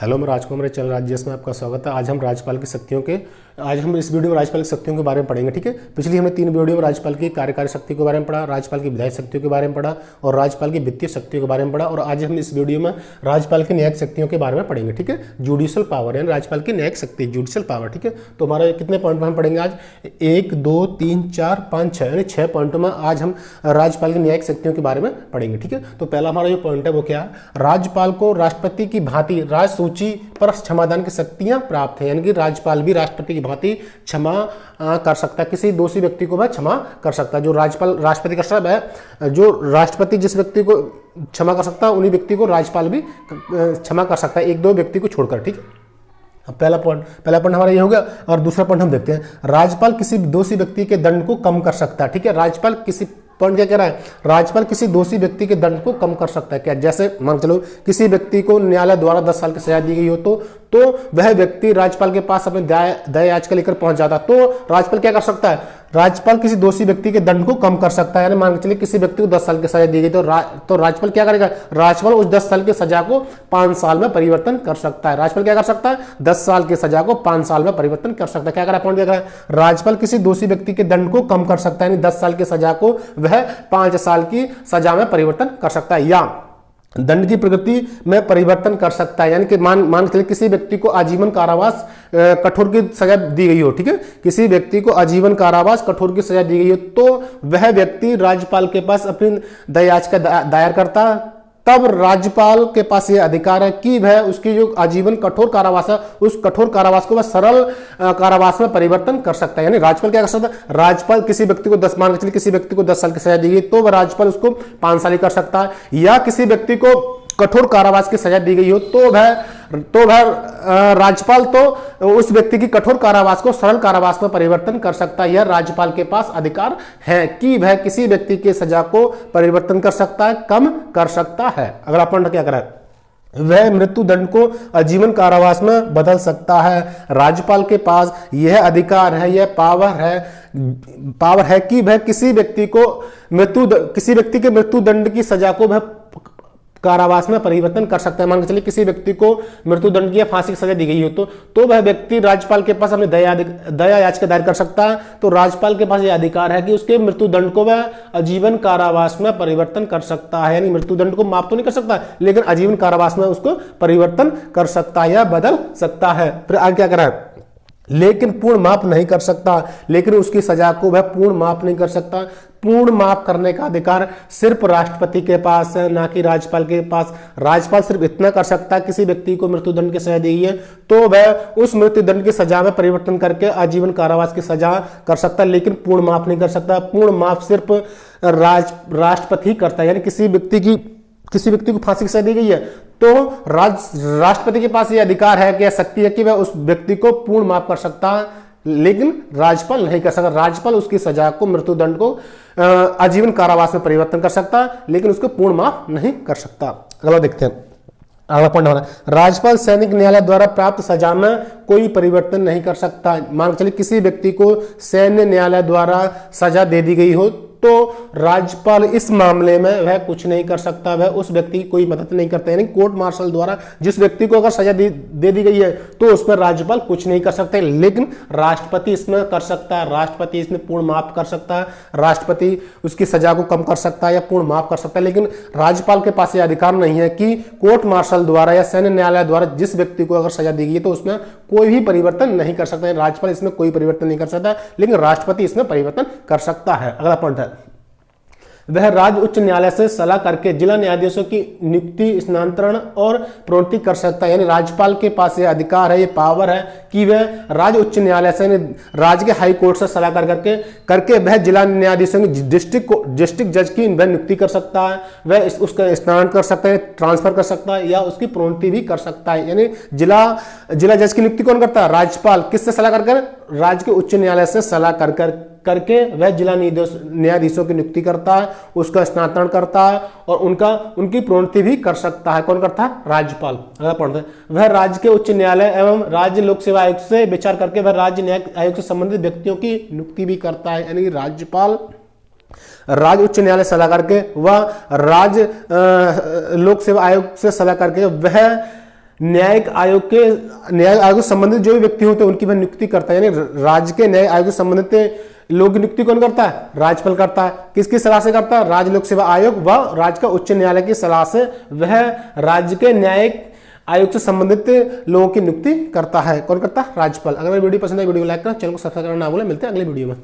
Hello, मैं राजकुमार, मेरे channel राज्यस में आपका स्वागत है। आज हम इस वीडियो में राज्यपाल की शक्तियों के बारे में पढ़ेंगे। ठीक है, पिछली हमने 3 वीडियो में राज्यपाल की कार्यकारी शक्ति के बारे में पढ़ा, राज्यपाल की विधायी शक्तियों के बारे में पढ़ा और राज्यपाल की वित्तीय शक्तियों के बारे में पढ़ा। और आज हम इस वीडियो में राज्यपाल की न्यायिक शक्तियों के बारे में पढ़ेंगे। ठीक है, जुडिशियल पावर यानी राज्यपाल की न्यायिक शक्ति, जुडिशियल पावर। ठीक है, तो हमारे कितने पॉइंट में हम पढ़ेंगे आज? 1 2 3 4 5 6 यानी 6 पॉइंटों में आज हम राज्यपाल की न्यायिक शक्तियों के बारे में पढ़ेंगे। ठीक है, तो पहला हमारा जो पॉइंट है वो क्या है? राज्यपाल को राष्ट्रपति की भांति राजसूची पर क्षमादान की शक्तियां प्राप्त है, यानी कि राज्यपाल भी राष्ट्रपति की भांति क्षमा कर सकता है, किसी दोषी व्यक्ति को वह क्षमा कर सकता है। जो राष्ट्रपति कर सकता है, जो राष्ट्रपति जिस व्यक्ति को क्षमा कर सकता है उन्हीं व्यक्ति को राज्यपाल भी क्षमा कर सकता है, 1-2 व्यक्ति को छोड़कर। ठीक है, अब पहला पॉइंट हमारा ये हो गया। और दूसरा पॉइंट हम देखते हैं, राज्यपाल किसी दोषी व्यक्ति के दंड को कम कर सकता है। ठीक है, राज्यपाल किसी पॉइंट क्या कह रहा है? राज्यपाल किसी दोषी व्यक्ति के दंड को कम कर सकता है। क्या? जैसे मान चलो किसी व्यक्ति को न्यायालय द्वारा 10 साल की सजा दी गई हो तो वह व्यक्ति राज्यपाल के पास अपने दया याचिका लेकर पहुंच जाता, तो राज्यपाल क्या कर सकता है? राज्यपाल किसी दोषी व्यक्ति के दंड को कम कर सकता है। यानी मान के चलिए किसी व्यक्ति को 10 साल की सजा दी गई तो राज्यपाल क्या करेगा? राज्यपाल उस 10 साल की सजा को 5 साल में परिवर्तन कर सकता है। राज्यपाल क्या कर सकता है? 10 साल की सजा को 5 साल में परिवर्तन कर सकता है। क्या कर रहा है? पॉइंट क्या कर रहा है? राज्यपाल किसी दोषी व्यक्ति के दंड को कम कर सकता है, यानी 10 साल की सजा को वह 5 साल की सजा में परिवर्तन कर सकता है, या दंड की प्रकृति में परिवर्तन कर सकता है। यानी कि मान के किसी व्यक्ति को आजीवन कारावास कठोर की सजा दी गई हो। ठीक है, किसी व्यक्ति को आजीवन कारावास कठोर की सजा दी गई हो तो वह व्यक्ति राज्यपाल के पास अपनी दया याचिका दायर करता है। तब राज्यपाल के पास यह अधिकार है कि वह उसकी जो आजीवन कठोर कारावास है उस कठोर कारावास को वह सरल कारावास में परिवर्तन कर सकता है। यानी राज्यपाल क्या कर सकता है? राज्यपाल किसी व्यक्ति को 10 मान के चलिए किसी व्यक्ति को 10 साल की सजा दी गई तो वह राज्यपाल उसको 5 साल ही कर सकता है, या किसी व्यक्ति को कठोर कारावास की सजा दी गई हो तो वह राज्यपाल तो उस व्यक्ति की कठोर कारावास को सरल कारावास में परिवर्तन कर सकता है। यह राज्यपाल के पास अधिकार है कि वह किसी व्यक्ति की सजा को परिवर्तन कर सकता है, कम कर सकता है। अगला पॉइंट क्या करा है? वह मृत्यु दंड को आजीवन कारावास में बदल सकता है। राज्यपाल के पास यह अधिकार है, यह पावर है कि वह किसी व्यक्ति के मृत्यु दंड की सजा को वह कारावास में परिवर्तन कर सकता है। मान के चलिए किसी व्यक्ति को मृत्यु दंड की या फांसी की सजा दी गई हो तो वह व्यक्ति राज्यपाल के पास अपनी दया याचिका दायर कर सकता है। तो राज्यपाल के पास यह अधिकार है कि उसके मृत्यु दंड को वह आजीवन कारावास में परिवर्तन कर सकता है। यानी मृत्यु दंड को माफ तो नहीं कर सकता, लेकिन आजीवन कारावास में उसको परिवर्तन कर सकता है या बदल सकता है। फिर आगे क्या करा है? लेकिन पूर्ण माफ नहीं कर सकता, लेकिन उसकी सजा को वह पूर्ण माफ नहीं कर सकता। पूर्ण माफ करने का अधिकार सिर्फ राष्ट्रपति के पास है, ना कि राज्यपाल के पास। राज्यपाल सिर्फ इतना कर सकता है, किसी व्यक्ति को मृत्युदंड की सजा दी गई है तो वह उस मृत्युदंड की सजा में परिवर्तन करके आजीवन कारावास की सजा कर सकता है, लेकिन पूर्ण माफ नहीं कर सकता। पूर्ण माफ सिर्फ राष्ट्रपति ही करता है। यानी किसी व्यक्ति को फांसी की सजा दी गई है तो राष्ट्रपति के पास यह अधिकार है कि शक्ति है कि वह उस व्यक्ति को पूर्ण माफ कर सकता है, लेकिन राज्यपाल नहीं कर सकता। राज्यपाल उसकी सजा को, मृत्युदंड को आजीवन कारावास में परिवर्तन कर सकता है, लेकिन उसको पूर्ण माफ नहीं कर सकता। अगला देखते हैं, अगला पॉइंट हमारा, राज्यपाल सैनिक न्यायालय द्वारा प्राप्त सजा में कोई परिवर्तन नहीं कर सकता। मान चलिए किसी व्यक्ति को सैन्य न्यायालय द्वारा सजा दे दी गई हो तो राज्यपाल इस मामले में वह कुछ नहीं कर सकता, वह उस व्यक्ति की कोई मदद नहीं करता। यानी कोर्ट मार्शल द्वारा जिस व्यक्ति को अगर सजा दे दी गई है तो उस पर राज्यपाल कुछ नहीं कर सकते, लेकिन राष्ट्रपति इसमें कर सकता है। राष्ट्रपति इसमें पूर्ण माफ कर सकता है, राष्ट्रपति उसकी सजा को कम कर सकता है या पूर्ण माफ कर सकता है, लेकिन राज्यपाल के पास यह अधिकार नहीं है कि कोर्ट मार्शल द्वारा या सैन्य न्यायालय द्वारा जिस व्यक्ति को अगर सजा दी गई है तो उसमें कोई भी परिवर्तन नहीं कर सकता है। राज्यपाल इसमें कोई परिवर्तन नहीं कर सकता, लेकिन राष्ट्रपति इसमें परिवर्तन कर सकता है। अगला पॉइंट है, वह राज्य उच्च न्यायालय से सलाह करके जिला न्यायाधीशों की नियुक्ति, स्थानांतरण और प्रोन्नति कर सकता है। यानी राज्यपाल के पास यह अधिकार है, यह पावर है कि वह राज्य उच्च न्यायालय से, राज्य के हाई कोर्ट से सलाह करके वह जिला न्यायाधीशों की डिस्ट्रिक्ट जज की वह नियुक्ति कर सकता है, वह उसका स्थानांतरण कर सकता है, ट्रांसफर कर सकता है या उसकी प्रोन्नति भी कर सकता है। यानी जिला जज की नियुक्ति कौन करता है? राज्यपाल। किससे सलाह कर? राज्य के उच्च न्यायालय से सलाह करके वह जिला न्यायाधीशों की नियुक्ति करता है, उसका स्थानांतरण करता है और उनकी प्रोन्नति भी कर सकता है। कौन करता है? राज्यपाल। वह राज्य के उच्च न्यायालय एवं राज्य लोक सेवा आयोग से विचार करके वह राज्य न्याय आयोग से संबंधित व्यक्तियों की नियुक्ति भी करता है। यानी राज्यपाल राज्य उच्च न्यायालय सलाह करके वह राज्य लोक सेवा आयोग से सलाह करके वह न्यायिक आयोग से संबंधित जो भी व्यक्ति होते हैं उनकी वह नियुक्ति करता है। यानी राज्य के न्याय आयोग से संबंधित लोग की नियुक्ति कौन करता है? राज्यपाल करता है। किसकी सलाह से करता है? राज्य लोक सेवा आयोग व राज्य का उच्च न्यायालय की सलाह से वह राज्य के न्यायिक आयोग से संबंधित लोगों की नियुक्ति करता है। कौन करता है? राज्यपाल। अगर मेरी वीडियो पसंद है वीडियो को लाइक करें, चैनल को सब्सक्राइब करना ना भूलें। मिलते हैं अगले वीडियो में।